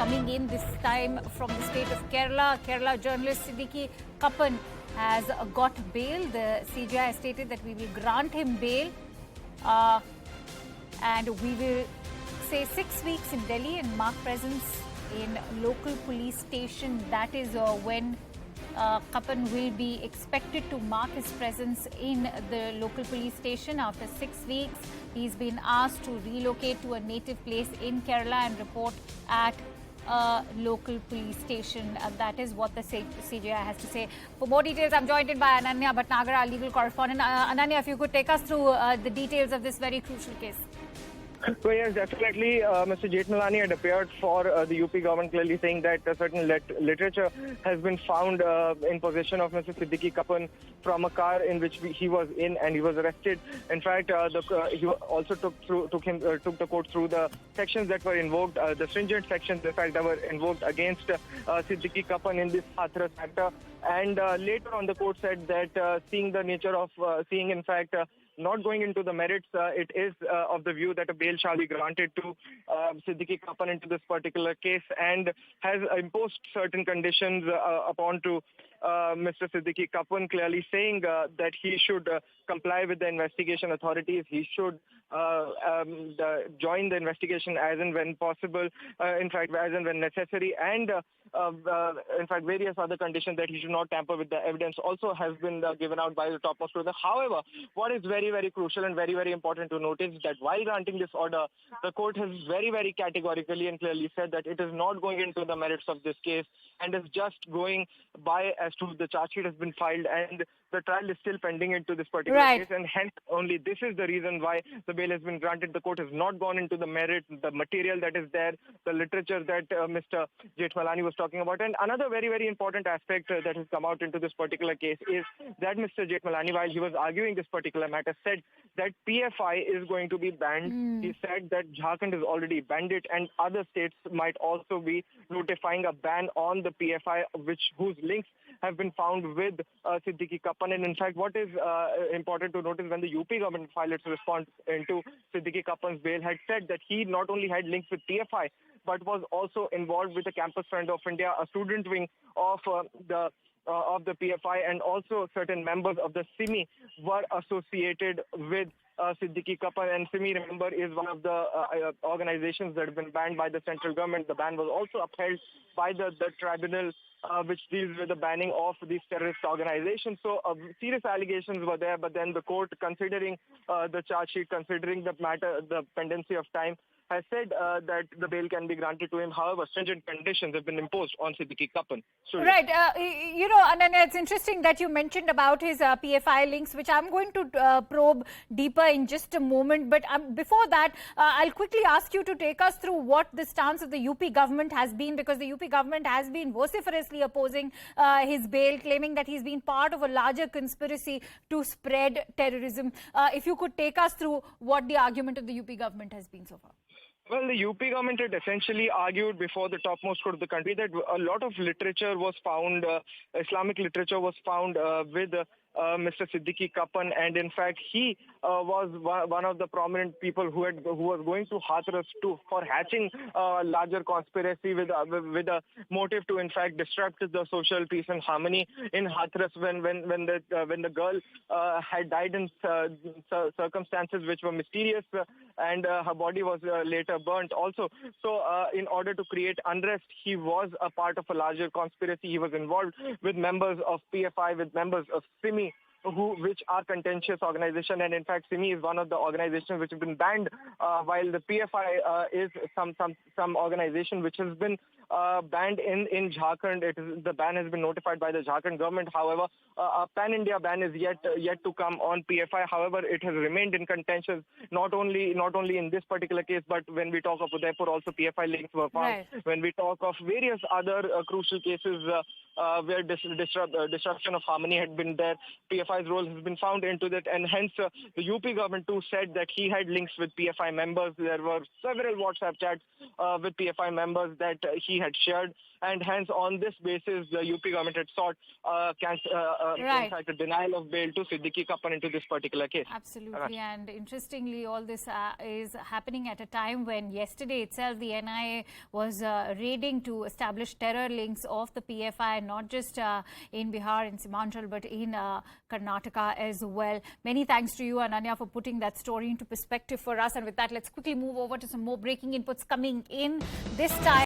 coming in this time from the state of Kerala. Kerala journalist Siddique Kappan has got bail. The CJI has stated that we will grant him bail and we will say 6 weeks in Delhi and mark presence in local police station. That is when Kappan will be expected to mark his presence in the local police station. After 6 weeks, he's been asked to relocate to a native place in Kerala and report at a local police station. That is what the CJI has to say. For more details, I'm joined by Ananya Bhatnagar, our legal correspondent. Ananya, if you could take us through the details of this very crucial case. So yes, definitely, Mr. Jethmalani had appeared for the UP government, clearly saying that a certain literature has been found in possession of Mr. Siddique Kappan from a car in which he was in, and he was arrested. In fact, he also took the court through the sections that were invoked, the stringent sections, in fact, that were invoked against Siddique Kappan in this Hathras matter. And later on, the court said that seeing the nature of in fact, not going into the merits, it is of the view that a bail shall be granted to Siddique Kappan into this particular case, and has imposed certain conditions upon to Mr. Siddique Kappan, clearly saying that he should comply with the investigation authorities. He should join the investigation as and when possible, in fact, as and when necessary, and in fact, various other conditions that he should not tamper with the evidence also has been given out by the topmost order. However, what is very, very crucial and very, very important to note is that while granting this order, the court has very, very categorically and clearly said that it is not going into the merits of this case and is just going by as to the charge sheet has been filed and the trial is still pending into this particular case, and hence only this is the reason why the bail has been granted. The court has not gone into the merit, the material that is there, the literature that Mr. Jethmalani was talking about. And another very, very important aspect that has come out into this particular case is that Mr. Jethmalani, while he was arguing this particular matter, said that PFI is going to be banned. He said that Jharkhand has already banned it and other states might also be notifying a ban on the PFI, whose links have been found with Siddique Kappan. And in fact, what is important to notice, when the UP government filed its response into Siddique Kappan's bail, had said that he not only had links with PFI, but was also involved with the Campus Front of India, a student wing of the PFI, and also certain members of the SIMI were associated with Siddique Kappan. And SIMI, remember, is one of the organizations that have been banned by the central government. The ban was also upheld by the tribunal which deals with the banning of these terrorist organizations. So serious allegations were there, but then the court, considering the charge sheet, considering the matter, the pendency of time, has said that the bail can be granted to him. However, stringent conditions have been imposed on Siddique Kappan. Right. Ananya, it's interesting that you mentioned about his PFI links, which I'm going to probe deeper in just a moment. But before that, I'll quickly ask you to take us through what the stance of the UP government has been, because the UP government has been vociferously opposing his bail, claiming that he's been part of a larger conspiracy to spread terrorism. If you could take us through what the argument of the UP government has been so far. Well, the UP government had essentially argued before the topmost court of the country that a lot of literature was found, Islamic literature was found with Mr. Siddique Kappan, and in fact he was one of the prominent people who was going to Hathras for hatching a larger conspiracy with a motive to in fact disrupt the social peace and harmony in Hathras when the girl had died in circumstances which were mysterious, and her body was later burnt also. So in order to create unrest, he was a part of a larger conspiracy. He was involved with members of PFI, with members of SIMI, which are contentious organization, and in fact SIMI is one of the organizations which have been banned, while the PFI is some organization which has been banned in Jharkhand. The ban has been notified by the Jharkhand government. However, a pan-India ban is yet to come on PFI. However, it has remained in contention not only in this particular case, but when we talk of Udaipur, also PFI links were found. Right. When we talk of various other crucial cases where disruption of harmony had been there. PFI's role has been found into that, and hence the UP government too said that he had links with PFI members. There were several WhatsApp chats with PFI members that he had shared, and hence on this basis the UP government had sought in fact a denial of bail to Siddique Kappan into this particular case. Absolutely. And interestingly, all this is happening at a time when yesterday itself the NIA was raiding to establish terror links of the PFI, not just in Bihar, in Simhanchal, but in Karnataka as well. Many thanks to you, Ananya, for putting that story into perspective for us. And with that, let's quickly move over to some more breaking inputs coming in this time.